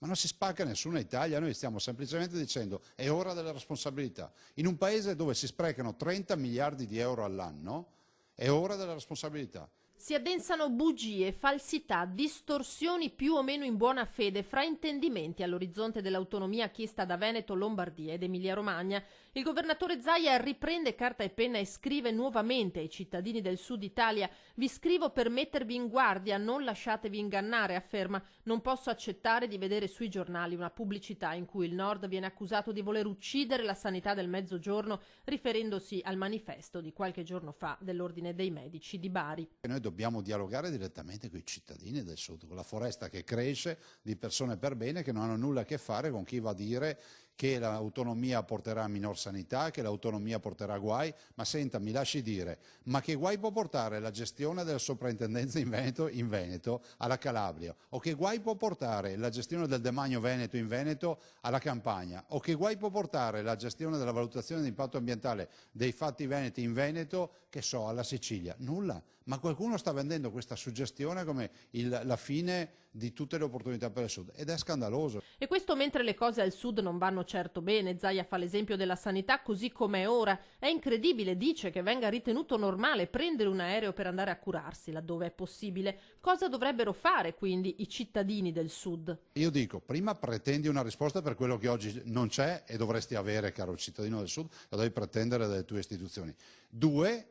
Ma non si spacca nessuna Italia, noi stiamo semplicemente dicendo è ora della responsabilità. In un paese dove si sprecano 30 miliardi di euro all'anno, è ora della responsabilità. Si addensano bugie, falsità, distorsioni più o meno in buona fede, fraintendimenti all'orizzonte dell'autonomia chiesta da Veneto, Lombardia ed Emilia-Romagna. Il governatore Zaia riprende carta e penna e scrive nuovamente ai cittadini del Sud Italia: vi scrivo per mettervi in guardia, non lasciatevi ingannare, afferma. Non posso accettare di vedere sui giornali una pubblicità in cui il Nord viene accusato di voler uccidere la sanità del Mezzogiorno, riferendosi al manifesto di qualche giorno fa dell'Ordine dei Medici di Bari. Noi dobbiamo dialogare direttamente con i cittadini del Sud, con la foresta che cresce di persone per bene che non hanno nulla a che fare con chi va a dire che l'autonomia porterà a minor sanità, che l'autonomia porterà guai. Ma senta, mi lasci dire, ma che guai può portare la gestione della soprintendenza in Veneto alla Calabria? O che guai può portare la gestione del demanio Veneto in Veneto alla Campania? O che guai può portare la gestione della valutazione di impatto ambientale dei fatti veneti in Veneto, che so, alla Sicilia? Nulla. Ma qualcuno sta vendendo questa suggestione come la fine di tutte le opportunità per il Sud, ed è scandaloso. E questo mentre le cose al Sud non vanno certo bene. Zaia fa l'esempio della sanità così com'è ora. È incredibile, dice, che venga ritenuto normale prendere un aereo per andare a curarsi laddove è possibile. Cosa dovrebbero fare quindi i cittadini del Sud? Io dico, prima pretendi una risposta per quello che oggi non c'è e dovresti avere, caro cittadino del Sud, lo devi pretendere dalle tue istituzioni. Due,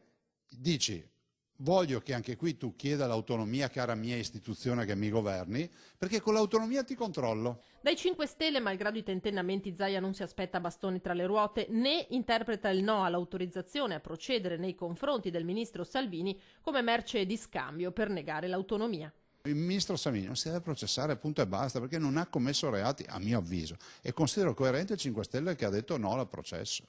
dici: voglio che anche qui tu chieda l'autonomia, cara mia istituzione che mi governi, perché con l'autonomia ti controllo. Dai 5 Stelle, malgrado i tentennamenti, Zaia non si aspetta bastoni tra le ruote, né interpreta il no all'autorizzazione a procedere nei confronti del ministro Salvini come merce di scambio per negare l'autonomia. Il ministro Salvini non si deve processare, punto e basta, perché non ha commesso reati, a mio avviso, e considero coerente il 5 Stelle che ha detto no al processo.